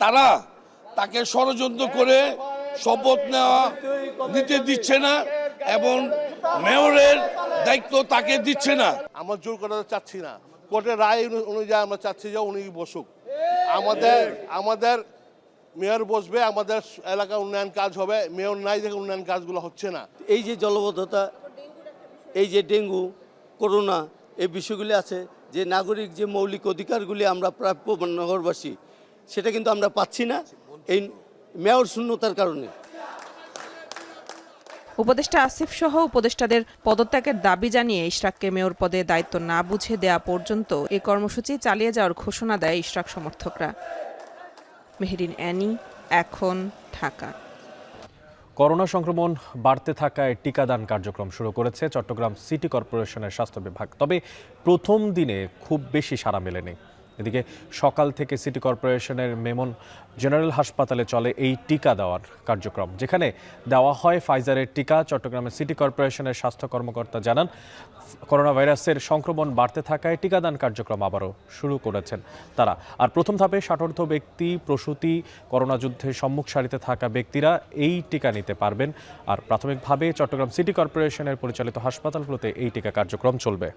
তারা তাকে ষড়যন্ত্র করে শপথ নিতে দিচ্ছে না এবং মেয়রের দায়িত্ব তাকে দিচ্ছে না। আমরা জোর করা চাচ্ছি না, কোর্টের রায় অনুযায়ী আমরা চাচ্ছি যে উনি বসুক। আমাদের মেয়র বসবে, আমাদের এলাকা উন্নয়ন কাজ হবে। মেয়র নাই দেখে উন্নয়ন কাজগুলো হচ্ছে না। এই যে জলবদ্ধতা, এই যে ডেঙ্গু, করোনা, এই বিষয়গুলি আছে, যে নাগরিক যে মৌলিক অধিকারগুলি আমরা প্রাপ্য নগরবাসী, সেটা কিন্তু আমরা পাচ্ছি না এই মেয়র শূন্যতার কারণে। উপদেষ্টা আসিফ সহ উপদেষ্টাদের পদত্যাগের দাবি জানিয়ে ইশরাককে মেয়র পদে দায়িত্ব না বুঝে দেয়া পর্যন্ত এই কর্মসূচি চালিয়ে যাওয়ার ঘোষণা দেয় ইশরাক সমর্থকরা। মেহেরিন অ্যানি, এখন, ঢাকা। করোনা সংক্রমণ বাড়তে থাকায় টিকাদান কার্যক্রম শুরু করেছে চট্টগ্রাম সিটি কর্পোরেশনের স্বাস্থ্য বিভাগ। তবে প্রথম দিনে খুব বেশি সাড়া মেলেনি। এদিকে সকাল থেকে সিটি কর্পোরেশনের মেমন জেনারেল হাসপাতালে চলে এই টিকা দেওয়ার কার্যক্রম, যেখানে দেওয়া হয় ফাইজারের টিকা। চট্টগ্রামের সিটি কর্পোরেশনের স্বাস্থ্য কর্মকর্তা জানান, করোনা ভাইরাসের সংক্রমণ বাড়তে থাকায় টিকাদান কার্যক্রম আবারও শুরু করেছেন তারা। আর প্রথম ধাপে ষাটোর্ধ্ব ব্যক্তি, প্রসূতি, করোনা যুদ্ধে সম্মুখ সারিতে থাকা ব্যক্তিরা এই টিকা নিতে পারবেন। আর প্রাথমিকভাবে চট্টগ্রাম সিটি কর্পোরেশনের পরিচালিত হাসপাতালগুলোতে এই টিকা কার্যক্রম চলবে।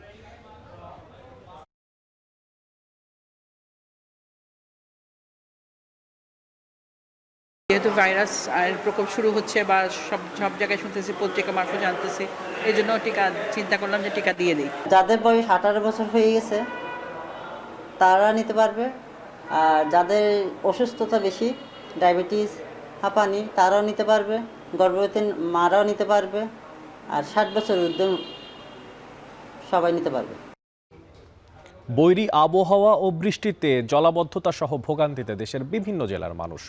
যেহেতু ভাইরাস এর প্রকোপ শুরু হচ্ছে বা সব জায়গায় শুনতেছি, পত্রিকা মারফত জানতেছি, এই জন্য টিকা চিন্তা করলাম যে টিকা দিয়ে দিই। যাদের বয়স 18 বছর হয়ে গেছে তারা নিতে পারবে, আর যাদের অসুস্থতা বেশি, ডায়াবেটিস, হাঁপানি, তারাও নিতে পারবে, গর্ভবতী মারাও নিতে পারবে, আর 60 বছর ঊর্ধ্ব সবাই নিতে পারবে। বৈরী আবহাওয়া ও বৃষ্টিতে জলাবদ্ধতা সহ ভোগান্তিতে দেশের বিভিন্ন জেলার মানুষ।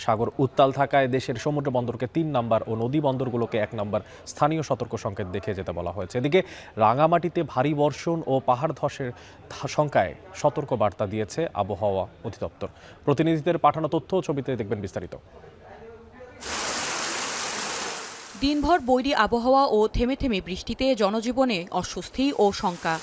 সাগর উত্তাল থাকায় দেশের সমুদ্র বন্দরকে 3 নম্বর ও নদী বন্দরগুলোকে 1 নম্বর স্থানীয় সতর্ক সংকেত দেখে যেতে বলা হয়েছে। এদিকে রাঙামাটিতে ভারী বর্ষণ ও পাহাড় ধসের শঙ্কায় সতর্ক বার্তা দিয়েছে আবহাওয়া অধিদপ্তর। প্রতিনিধিদের পাঠানো তথ্য ও ছবিতে দেখবেন বিস্তারিত। দিনভর বৈরী আবহাওয়া ও থেমে থেমে বৃষ্টিতে জনজীবনে অস্বস্তি ও শঙ্কা।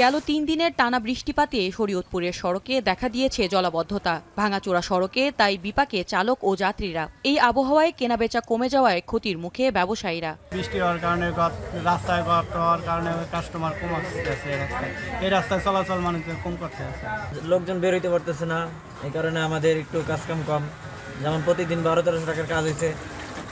গেল 3 দিনের টানা বৃষ্টিপাতে শরীয়তপুরের সড়কে দেখা দিয়েছে জলাবদ্ধতা, ভাঙাচোরা সড়কে, তাই বিপাকে চালক ও যাত্রীরা। এই আবহাওয়ায় কেনাবেচা কমে যাওয়ায় ক্ষতির মুখে ব্যবসায়ীরা। বৃষ্টি হওয়ার কারণে রাস্তায় গর্ত হওয়ার কারণে কাস্টমার কম আসতেছে, এই রাস্তায় চলাচল মানুষের কম করতে আছে, লোকজন বের হইতে পারতেছে না। এই কারণে আমাদের একটু কাজকাম কম। যেমন প্রতিদিন 12-1300 টাকার কাজ হয়েছে,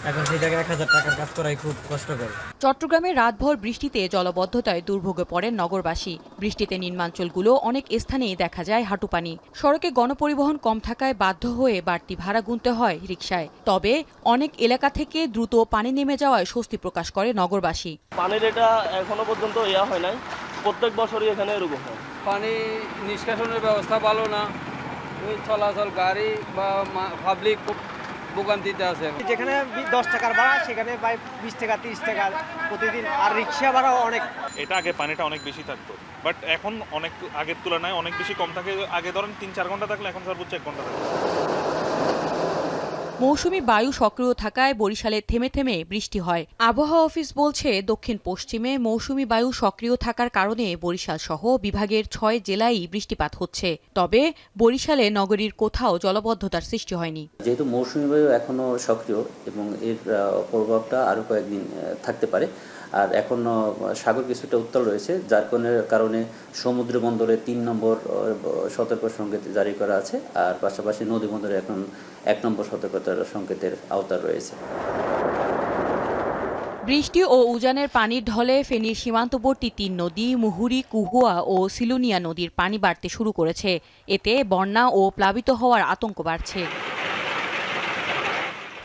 এখন সেই জায়গায় 1000 টাকার কাজ করাই খুব কষ্টকর। চট্টগ্রামে রাতভর বৃষ্টিতে জলবদ্ধতায় দুর্ভোগে পড়েন নগরবাসী। বৃষ্টিতে নিম্নাঞ্চলগুলো অনেক স্থানেই দেখা যায় হাঁটুপানি। সড়কে গণপরিবহন কম থাকায় বাধ্য হয়ে বাড়তি ভাড়া গুনতে হয় রিকশায়। তবে অনেক এলাকা থেকে দ্রুত পানি নেমে যাওয়ায় স্বস্তি প্রকাশ করে নগরবাসী। পানির এটা এখনো পর্যন্ত হয় নাই, প্রত্যেক বছরই এখানে এরকম হয়। পানি নিষ্কাশনের ব্যবস্থা ভালো না, ওই চলাচল গাড়ি বা পাবলিক ভোগান্তিতে আছে। যেখানে 10 টাকার ভাড়া সেখানে 20 টাকা 30 টাকা প্রতিদিন, আর রিক্সা ভাড়াও অনেক। এটা আগে পানিটা অনেক বেশি থাকতো, বাট এখন অনেক আগের তুলনায় অনেক বেশি কম থাকে। আগে ধরেন 3-4 ঘন্টা থাকলে এখন সর্বোচ্চ 1 ঘন্টা থাকে। মৌসুমী বায়ু সক্রিয় থাকায় বরিশালে থেমে থেমে বৃষ্টি হয়। আবহাওয়া অফিস বলছে, দক্ষিণ পশ্চিমে মৌসুমী বায়ু সক্রিয় থাকার কারণে বরিশাল সহ বিভাগের 6 জেলায় বৃষ্টিপাত হচ্ছে। তবে বরিশালে নগরীর কোথাও জলবদ্ধতার সৃষ্টি হয়নি। যেহেতু মৌসুমী বায়ু এখনো সক্রিয় এবং এর প্রভাবটা আরো কয়েকদিন থাকতে পারে, আর এখন সাগর কিছুটা উত্তাল রয়েছে, যার কারণে সমুদ্র বন্দরে 3 নম্বর সতর্ক সংকেত জারি করা আছে, আর পাশাপাশি নদী বন্দরে এখন 1 নম্বর সতর্কতার সংকেতের আওতায় রয়েছে। বৃষ্টি ও উজানের পানির ঢলে ফেনীর সীমান্তবর্তী 3 নদী মুহুরী, কুহুয়া ও সিলুনিয়া নদীর পানি বাড়তে শুরু করেছে। এতে বন্যা ও প্লাবিত হওয়ার আতঙ্ক বাড়ছে।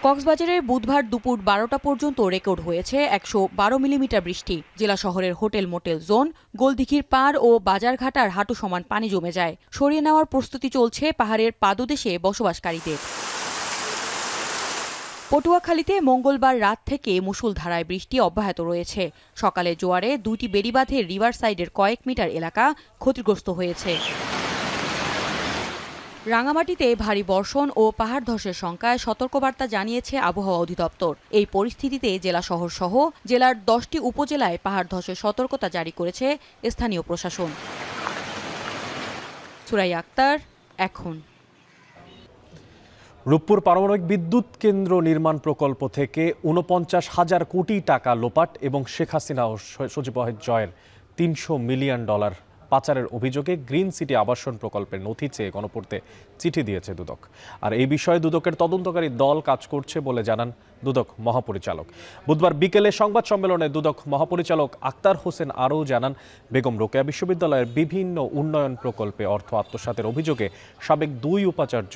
কক্সবাজারে বুধবার দুপুর 12টা পর্যন্ত রেকর্ড হয়েছে 112 মিলিমিটার বৃষ্টি। জেলা শহরের হোটেল মোটেল জোন, গোলদিঘির পাড় ও বাজারঘাটার হাঁটু সমান পানি জমে যায়। সরিয়ে নেওয়ার প্রস্তুতি চলছে পাহাড়ের পাদদেশে বসবাসকারীদের। পটুয়াখালীতে মঙ্গলবার রাত থেকে মুষলধারায় বৃষ্টি অব্যাহত রয়েছে। সকালে জোয়ারে 2টি বেড়িবাঁধের রিভার সাইডের কয়েক মিটার এলাকা ক্ষতিগ্রস্ত হয়েছে। রাঙামাটিতে ভারী বর্ষণ ও পাহাড় ধসের শঙ্কায় সতর্কবার্তা জানিয়েছে আবহাওয়া অধিদপ্তর। এই পরিস্থিতিতে জেলা শহর সহ জেলার 10টি উপজেলায় পাহাড় ধসের সতর্কতা জারি করেছে স্থানীয় প্রশাসন। সুরাইয়া আক্তার, এখন। রূপপুর পারমাণবিক বিদ্যুৎ কেন্দ্র নির্মাণ প্রকল্প থেকে ৪৯,০০০ কোটি টাকা লোপাট এবং শেখ হাসিনা ও সজীব ওয়াহিদ জয়ের $300 মিলিয়ন পাচারের অভিযোগে গ্রিন সিটি আবাসন প্রকল্পের নথি চেয়ে গণপূর্তে চিঠি দিয়েছে দুদক। আর এই বিষয়ে দুদকের তদন্তকারী দল কাজ করছে বলে জানান দুদক মহাপরিচালক। বুধবার বিকেলে সংবাদ সম্মেলনে দুদক মহাপরিচালক আক্তার হোসেন আরও জানান, বেগম রোকেয়া বিশ্ববিদ্যালয়ের বিভিন্ন উন্নয়ন প্রকল্পে অর্থ আত্মসাতের অভিযোগে সাবেক 2 উপাচার্য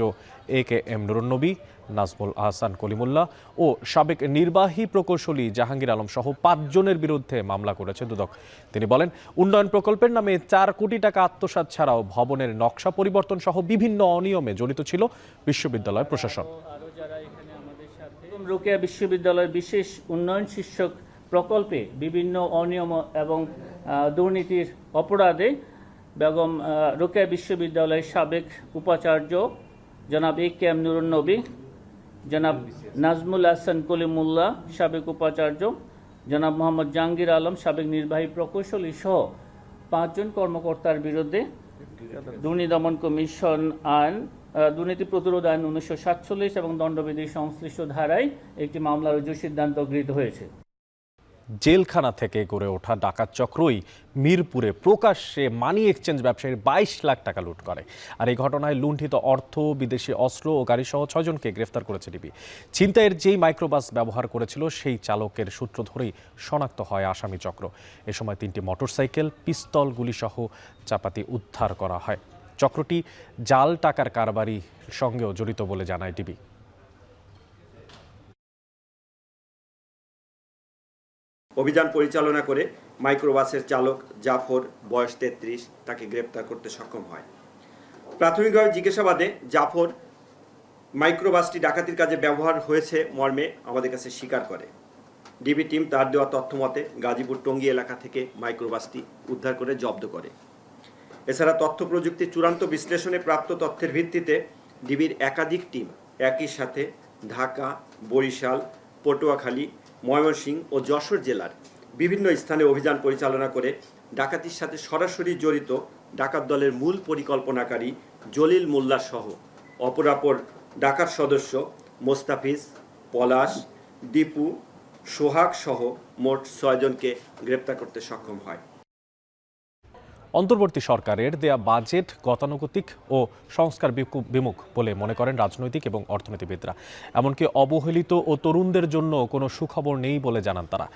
AKM নুরুন নবী, নাজমুল আহসান কলিমুল্লাহ ও সাবেক নির্বাহী প্রকৌশলী জাহাঙ্গীর আলম সহ 5 জনের বিরুদ্ধে মামলা করেছে দুদক। তিনি বলেন, উন্নয়ন প্রকল্পের নামে 4 কোটি টাকা আত্মসাৎ ছাড়াও ভবনের নকশা পরিবর্তন সহ বিভিন্ন অনিয়মে জড়িত ছিল বিশ্ববিদ্যালয় প্রশাসন। রোকেয়া বিশ্ববিদ্যালয়ের বিশেষ উন্নয়ন শীর্ষক প্রকল্পে বিভিন্ন অনিয়ম এবং দুর্নীতির অপরাধে বেগম রোকেয়া বিশ্ববিদ্যালয়ের সাবেক উপাচার্য জনাব AKM নুরুন নবী, জনাব নাজমুল আহসান কলিমুল্লাহ সাবেক উপাচার্য, জনাব মোহাম্মদ জাহাঙ্গীর আলম সাবেক নির্বাহী প্রকৌশলী সহ 5 জন কর্মকর্তার বিরুদ্ধে দুর্নীতি দমন কমিশন আইন, দুর্নীতি প্রতিরোধ আইন 1947 এবং দণ্ডবিধির সংশ্লিষ্ট ধারায় একটি মামলা রুজুর সিদ্ধান্ত গৃহীত হয়েছে। জেলখানা থেকে গড়ে ওঠা ডাকাত চক্রই মিরপুরে প্রকাশ্যে মানি এক্সচেঞ্জ ব্যবসায়ীর 22 লাখ টাকা লুট করে। আর এই ঘটনায় লুণ্ঠিত অর্থ, বিদেশি অস্ত্র ও গাড়িসহ 6 জনকে গ্রেফতার করেছে ডিবি। ছিনতাইয়ের যেই মাইক্রোবাস ব্যবহার করেছিল সেই চালকের সূত্র ধরেই শনাক্ত হয় আসামি চক্র। এ সময় 3টি মোটরসাইকেল, পিস্তল, গুলিসহ চাপাতি উদ্ধার করা হয়। চক্রটি জাল টাকার কারবারির সঙ্গেও জড়িত বলে জানায় ডিবি। অভিযান পরিচালনা করে মাইক্রোবাসের চালক জাফর, বয়স 33, তাকে গ্রেপ্তার করতে সক্ষম হয়। প্রাথমিকভাবে জিজ্ঞাসাবাদে জাফর মাইক্রোবাসটি ডাকাতির কাজে ব্যবহার হয়েছে মর্মে আমাদের কাছে স্বীকার করে। ডিবি টিম তার দেওয়া তথ্য মতে গাজীপুর টঙ্গী এলাকা থেকে মাইক্রোবাসটি উদ্ধার করে জব্দ করে। এছাড়া তথ্য প্রযুক্তির চূড়ান্ত বিশ্লেষণে প্রাপ্ত তথ্যের ভিত্তিতে ডিবির একাধিক টিম একই সাথে ঢাকা, বরিশাল, পটুয়াখালী, ময়মনসিংহ ও যশোর জেলার বিভিন্ন স্থানে অভিযান পরিচালনা করে ডাকাতির সাথে সরাসরি জড়িত ডাকাত দলের মূল পরিকল্পনাকারী জলিল মোল্লা সহ অপরাপর ডাকাত সদস্য মোস্তাফিজ, পলাশ, দীপু, সোহাগ সহ মোট 6 জনকে গ্রেপ্তার করতে সক্ষম হয়। অন্তর্বর্তী সরকারের দেয়া বাজেট গতানুগতিক ও সংস্কার বিমুখ বলে মনে করেন রাজনৈতিক এবং অর্থনীতিবিদরা। এমনকি অবহেলিত ও তরুণদের জন্য কোনো সুখবর নেই বলে জানান তারা।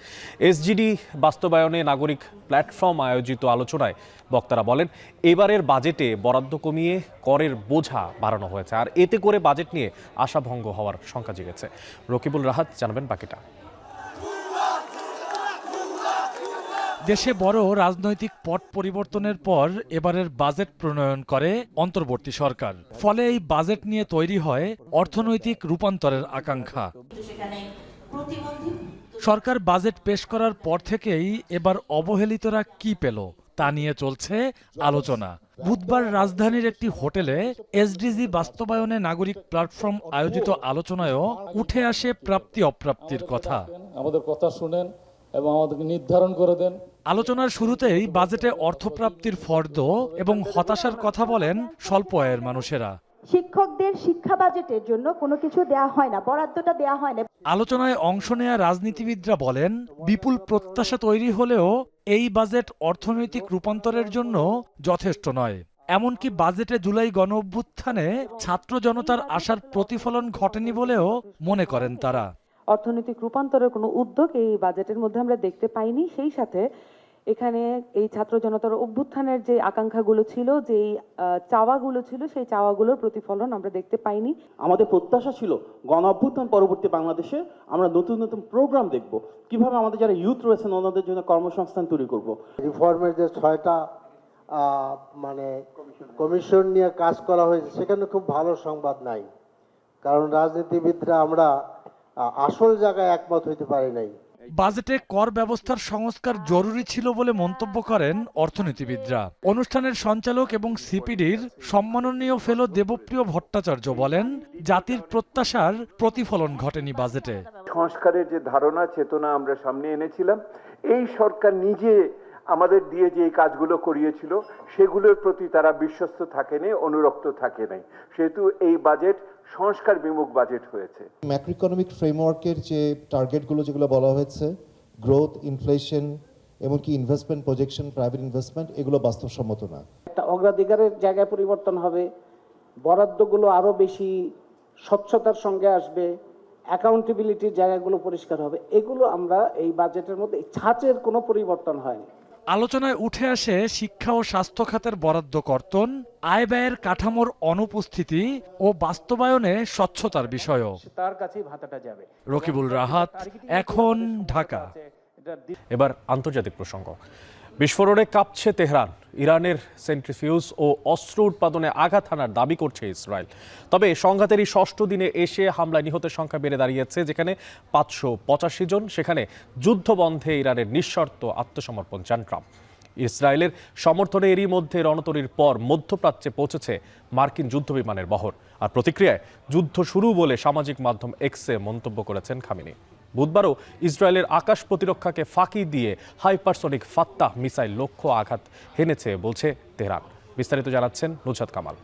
SGD বাস্তবায়নে নাগরিক প্ল্যাটফর্ম আয়োজিত আলোচনায় বক্তারা বলেন, এবারের বাজেটে বরাদ্দ কমিয়ে করের বোঝা বাড়ানো হয়েছে, আর এতে করে বাজেট নিয়ে আশাভঙ্গ হওয়ার শঙ্কা জেগেছে। রকিবুল রাহাত জানাবেন বাকিটা। দেশে বড় রাজনৈতিক পট পরিবর্তনের পর এবারের বাজেট প্রণয়ন করে অন্তর্বর্তী সরকার। ফলে এই বাজেট নিয়ে তৈরি হয় অর্থনৈতিক রূপান্তরের আকাঙ্ক্ষা। সরকার বাজেট পেশ করার পর থেকেই এবার অবহেলিতরা কি পেল তা নিয়ে চলছে আলোচনা। বুধবার রাজধানীর একটি হোটেলে SDG বাস্তবায়নে নাগরিক প্ল্যাটফর্ম আয়োজিত আলোচনায়ও উঠে আসে প্রাপ্তি অপ্রাপ্তির কথা। আমাদের কথা শুনেন এবং আমাদেরকে নির্ধারণ করে দেন। আলোচনার শুরুতেই বাজেটে অর্থপ্রাপ্তির ফর্দ এবং হতাশার কথা বলেন স্বল্প আয়ের মানুষেরা। শিক্ষকদের শিক্ষা বাজেটের জন্য কোনো কিছু দেয়া হয় না, বরাদ্দটা দেয়া হয় না। আলোচনায় অংশ নেয়া রাজনীতিবিদরা বলেন, বিপুল প্রত্যাশা তৈরি হলেও এই বাজেট অর্থনৈতিক রূপান্তরের জন্য যথেষ্ট নয়। এমনকি বাজেটে জুলাই গণঅভ্যুত্থানে ছাত্র জনতার আশার প্রতিফলন ঘটেনি বলেও মনে করেন তারা। অর্থনৈতিক রূপান্তরের কোনো উদ্যোগ এই বাজেটের মধ্যে আমরা দেখতে পাইনি। সেই সাথে এখানে এই ছাত্র জনতার অভ্যুত্থানের যে আকাঙ্ক্ষাগুলো ছিল, যেই চাওয়াগুলো ছিল, সেই চাওয়াগুলোর প্রতিফলন আমরা দেখতে পাইনি। আমাদের প্রত্যাশা ছিল গণ অভ্যুত্থান পরবর্তী বাংলাদেশে আমরা নতুন নতুন প্রোগ্রাম দেখব, কিভাবে আমাদের যারা ইউথ রয়েছেন ওনাদের জন্য কর্মসংস্থান তৈরি করব। রিফর্মের যে 6টা মানে কমিশন নিয়ে কাজ করা হয়েছে সেখানে খুব ভালো সংবাদ নাই, কারণ রাজনীতিবিদরা আমরা আসল জায়গায় একমত হইতে পারি নাই। বাজেটে কর ব্যবস্থার সংস্কার জরুরি ছিল বলে মন্তব্য করেন অর্থনীতিবিদরা। অনুষ্ঠানের সঞ্চালক এবং সিপিডির সম্মাননীয় ফেলো দেবপ্রিয় ভট্টাচার্য বলেন, জাতির প্রত্যাশার প্রতিফলন ঘটেনি বাজেটে। সংস্কারের যে ধারণা চেতনা আমরা সামনে এনেছিলাম, এই সরকার নিজে আমাদের দিয়ে যে কাজগুলো করিয়েছিল সেগুলোর প্রতি তারা বিশ্বস্ত থাকেনি, অনুরক্ত থাকে নাই, সেহেতু এই বাজেট সংস্কার বিমুখ বাজেট হয়েছে। ম্যাক্রোইকোনমিক ফ্রেমওয়ার্কের যে টার্গেটগুলো যেগুলো বলা হয়েছে, গ্রোথ, ইনফ্লেশন, এমনকি ইনভেস্টমেন্ট প্রজেকশন, প্রাইভেট ইনভেস্টমেন্ট, এগুলো বাস্তবসম্মত না। একটা অগ্রাধিকারের জায়গায় পরিবর্তন হবে, বরাদ্দগুলো আরো বেশি স্বচ্ছতার সঙ্গে আসবে, অ্যাকাউন্টেবিলিটির জায়গাগুলো পরিষ্কার হবে। এগুলো আমরা এই বাজেটের মধ্যে ছাঁচের কোনো পরিবর্তন হয়নি। আলোচনায় উঠে আসে শিক্ষা ও স্বাস্থ্য খাতের বরাদ্দ কর্তন, আয় ব্যয়ের কাঠামোর অনুপস্থিতি ও বাস্তবায়নে স্বচ্ছতার বিষয়ও। তার কাছেই ভাতাটা যাবে। রকিবুল রাহাত, এখন, ঢাকা। এবার আন্তর্জাতিক প্রসঙ্গ। বিস্ফোরণে কাঁপছে তেহরান। ইরানের সেন্ট্রিফিউজ ও অস্ত্র উৎপাদনে আঘাত হানার দাবি করছে ইসরায়েল। তবে সংঘাতেরই 6ষ্ঠ দিনে এসে হামলায় নিহতের সংখ্যা বেড়ে দাঁড়িয়েছে, যেখানে 585 জন। সেখানে যুদ্ধবন্ধে ইরানের নিঃশর্ত আত্মসমর্পণ চান ট্রাম্প। ইসরায়েলের সমর্থনে এরই মধ্যে রণতরীর পর মধ্যপ্রাচ্যে পৌঁছেছে মার্কিন যুদ্ধবিমানের বহর। আর প্রতিক্রিয়ায় যুদ্ধ শুরু বলে সামাজিক মাধ্যম এক্সে মন্তব্য করেছেন খামেনি। বুধবারও ইসরায়েলের আকাশ প্রতিরক্ষাকে ফাঁকি দিয়ে হাইপারসনিক ফাত্তাহ মিসাইল লক্ষ্য আঘাত হেনেছে বলছে তেহরান। বিস্তারিত জানাচ্ছেন নুসরাত কামাল।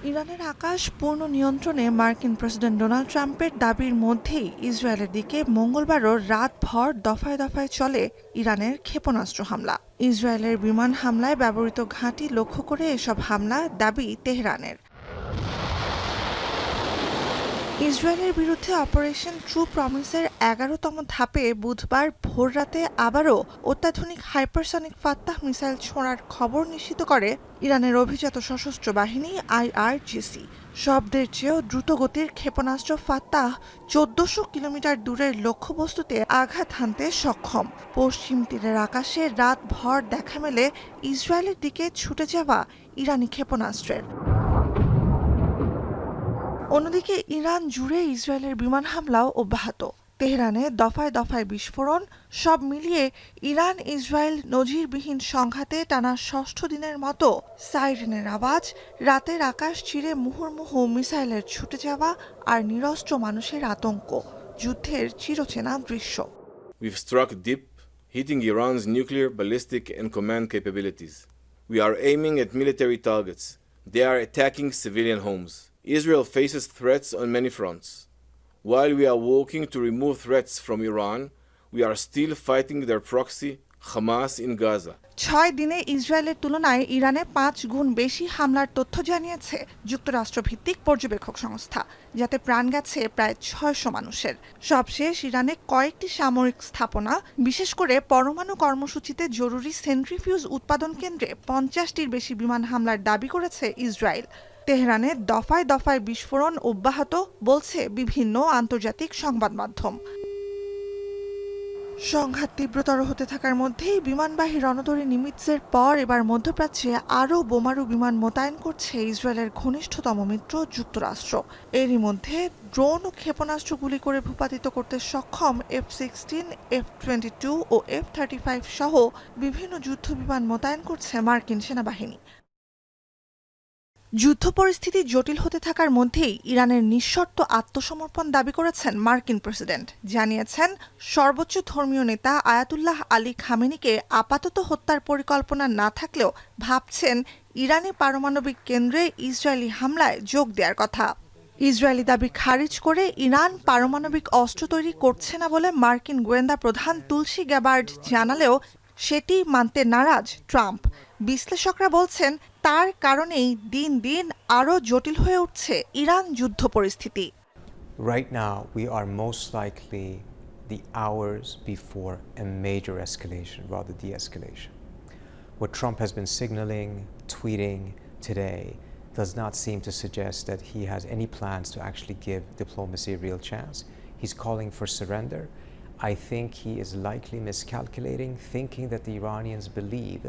ইরানের আকাশ পূর্ণ নিয়ন্ত্রণে মার্কিন প্রেসিডেন্ট ডোনাল্ড ট্রাম্পের দাবির মধ্যেই ইসরায়েলের দিকে মঙ্গলবারও রাতভর দফায় দফায় চলে ইরানের ক্ষেপণাস্ত্র হামলা। ইসরায়েলের বিমান হামলায় ব্যবহৃত ঘাঁটি লক্ষ্য করে এসব হামলা দাবি তেহরানের। ইসরায়েলের বিরুদ্ধে অপারেশন ট্রু প্রমিসের 11তম ধাপে বুধবার ভোররাতে আবারও অত্যাধুনিক হাইপারসনিক ফাত্তাহ মিসাইল ছোঁড়ার খবর নিশ্চিত করে ইরানের অভিজাত সশস্ত্র বাহিনী IRGC। শব্দের চেয়েও দ্রুতগতির ক্ষেপণাস্ত্র ফাত্তাহ 1400 কিলোমিটার দূরের লক্ষ্যবস্তুতে আঘাত হানতে সক্ষম। পশ্চিম তীরের আকাশে রাতভর দেখা মেলে ইসরায়েলের দিকে ছুটে যাওয়া ইরানি ক্ষেপণাস্ত্রের। অন্যদিকে ইরান জুড়ে ইসরায়েলের বিমান হামলাও অব্যাহত। তেহরানে দফায় দফায় বিস্ফোরণ। সব মিলিয়ে ইরান ইসরায়েল নজিরবিহীন সংঘাতে টানা 6ষ্ঠ দিনের মতো সাইরেনের আওয়াজ, রাতের আকাশ চিরে মুহুর্মুহু মিসাইলের ছুটে যাওয়া আর নিরস্ত্র মানুষের আতঙ্ক, যুদ্ধের চিরচেনা দৃশ্য। We've struck deep, hitting Iran's nuclear, ballistic and command capabilities. We are aiming at military targets. They are attacking civilian homes. Israel faces threats on many fronts. While we are working to remove threats from Iran, we are still fighting their proxy, Hamas, in Gaza. 6 দিনে ইসরায়েলের তুলনায় ইরানে 5 গুণ বেশি হামলার তথ্য জানিয়েছে যুক্তরাষ্ট্রভিত্তিক পর্যবেক্ষক সংস্থা, যাতে প্রাণ গেছে প্রায় 600 মানুষের। সবশেষ ইরানে কয়েকটি সামরিক স্থাপনা, বিশেষ করে পরমাণু কর্মসূচিতে জরুরি সেন্ট্রিফিউজ উৎপাদন কেন্দ্রে 50টির বেশি বিমান হামলার দাবি করেছে ইসরায়েল। তেহরানে দফায় দফায় বিস্ফোরণ অব্যাহত, বলছে বিভিন্ন আন্তর্জাতিক সংবাদ মাধ্যম। সংঘাত তীব্রতর হতে থাকার মধ্যেই বিমানবাহী রণতরী নিমিৎজের পর এবার মধ্যপ্রাচ্যে আরও বোমারু বিমান মোতায়েন করছে ইসরায়েলের ঘনিষ্ঠতম মিত্র যুক্তরাষ্ট্র। এরই মধ্যে ড্রোন ও ক্ষেপণাস্ত্র গুলি করে ভূপাতিত করতে সক্ষম F-16, F-22 ও F-35 সহ বিভিন্ন যুদ্ধ বিমান মোতায়েন করছে মার্কিন সেনাবাহিনী। যুদ্ধ পরিস্থিতি জটিল হতে থাকার মধ্যেই ইরানের নিঃশর্ত আত্মসমর্পণ দাবি করেছেন মার্কিন প্রেসিডেন্ট। জানিয়েছেন সর্বোচ্চ ধর্মীয় নেতা আয়াতুল্লাহ আলী খামেনিকে আপাতত হত্যার পরিকল্পনা না থাকলেও ভাবছেন ইরানি পারমাণবিক কেন্দ্রে ইসরায়েলি হামলায় যোগ দেওয়ার কথা। ইসরায়েলি দাবি খারিজ করে ইরান পারমাণবিক অস্ত্র তৈরি করছে না বলে মার্কিন গোয়েন্দা প্রধান তুলসী গ্যাবার্ড জানালেও সেটি মানতে নারাজ ট্রাম্প। বিশ্লেষকরা বলছেন তার কারণেই দিন দিন আরও জটিল হয়ে উঠছে ইরান যুদ্ধ পরিস্থিতি। Right now we are most likely the hours before a major escalation, rather de-escalation. What Trump has been signaling, tweeting today does not seem to suggest that he has any plans to actually give diplomacy a real chance. He's calling for surrender. I think he is likely miscalculating, thinking that the Iranians believe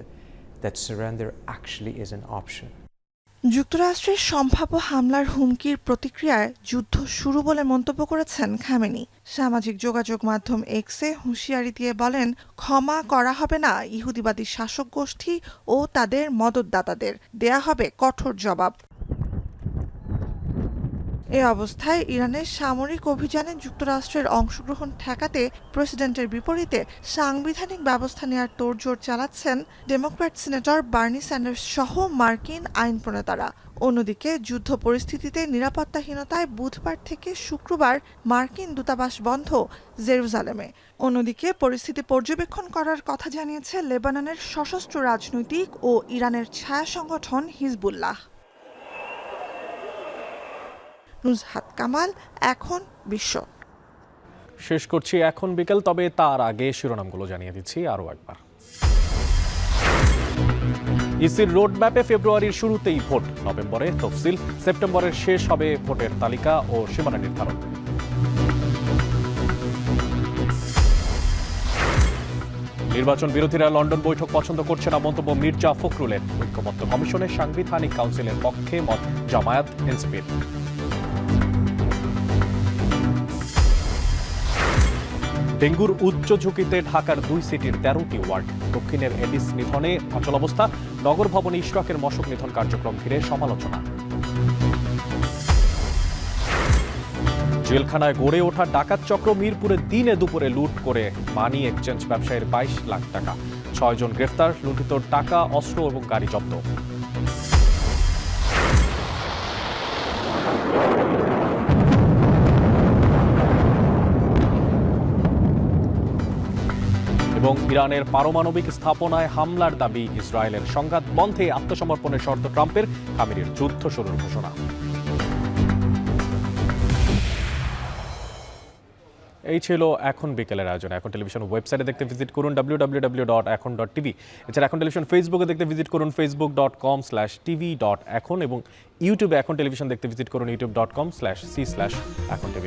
that surrender actually is an option. যুক্তরাষ্ট্রের সম্ভাব্য হামলার হুমকির প্রতিক্রিয়ায় যুদ্ধ শুরু বলে মন্তব্য করেছেন খামেনি। সামাজিক যোগাযোগ মাধ্যম এক্সে হুঁশিয়ারি দিয়ে বলেন, ক্ষমা করা হবে না ইহুদিবাদী শাসক গোষ্ঠী ও তাদের মদতদাতাদের, দেয়া হবে কঠোর জবাব। এ অবস্থায় ইরানের সামরিক অভিযানে যুক্তরাষ্ট্রের অংশগ্রহণ ঠেকাতে প্রেসিডেন্টের বিপরীতে সাংবিধানিক ব্যবস্থা নেওয়ার তোড়জোড় চালাচ্ছেন ডেমোক্র্যাট সিনেটর বার্নি স্যান্ডার্স সহ মার্কিন আইন প্রণেতারা। অন্যদিকে যুদ্ধ পরিস্থিতিতে নিরাপত্তাহীনতায় বুধবার থেকে শুক্রবার মার্কিন দূতাবাস বন্ধ জেরুজালেমে। অন্যদিকে পরিস্থিতি পর্যবেক্ষণ করার কথা জানিয়েছে লেবাননের সশস্ত্র রাজনৈতিক ও ইরানের ছায়া সংগঠন হিজবুল্লাহ। নুজহাত কামাল, এখন বিশ্ব। শেষ করছি এখন বিকেল, তবে তার আগে শিরোনামগুলো জানিয়ে দিচ্ছি আরও একবার। ইসির রোডম্যাপে ফেব্রুয়ারির শুরুতেই ভোট, নভেম্বরে তফসিল, সেপ্টেম্বরের শেষ হবে ভোটের তালিকা ও সীমানা নির্ধারণ। নির্বাচন বিরোধীরা লন্ডন বৈঠক পছন্দ করছে না মন্তব্য মির্জা ফখরুলের। ঐক্যমত্য কমিশনের সাংবিধানিক কাউন্সিলের পক্ষে মত জামায়াত এনসিপির। ডেঙ্গুর উচ্চ ঝুঁকিতে ঢাকার 2 সিটির 13টি ওয়ার্ড। দক্ষিণের এডিস নিধনে অচলাবস্থা, নগর ভবনে ইশরাকের মশক নিধন কার্যক্রম ঘিরে সমালোচনা। জেলখানায় গড়ে ওঠা ডাকাত চক্র মিরপুরে দিনে দুপুরে লুট করে মানি এক্সচেঞ্জ ব্যবসায়ীর 22 লাখ টাকা। 6 জন গ্রেফতার, লুণ্ঠিত টাকা, অস্ত্র এবং গাড়ি জব্দ। এবং ইরানের পারমাণবিক স্থাপনায় হামলার দাবি ইসরায়েলের, সংঘাত বন্ধে আত্মসমর্পণের শর্ত ট্রাম্পের, খামেনির যুদ্ধ শুরুর ঘোষণা। এই ছিল এখন বিকেলের আয়োজন। এখন টেলিভিশন ওয়েবসাইটে দেখতে ভিজিট করুন www.ekon.tv। এছাড়া এখন টেলিভিশন ফেসবুকে দেখতে ভিজিট করুন facebook.com/tv.ekon এবং ইউটিউবে এখন টেলিভিশন দেখতে ভিজিট করুন youtube.com/c/ekontv।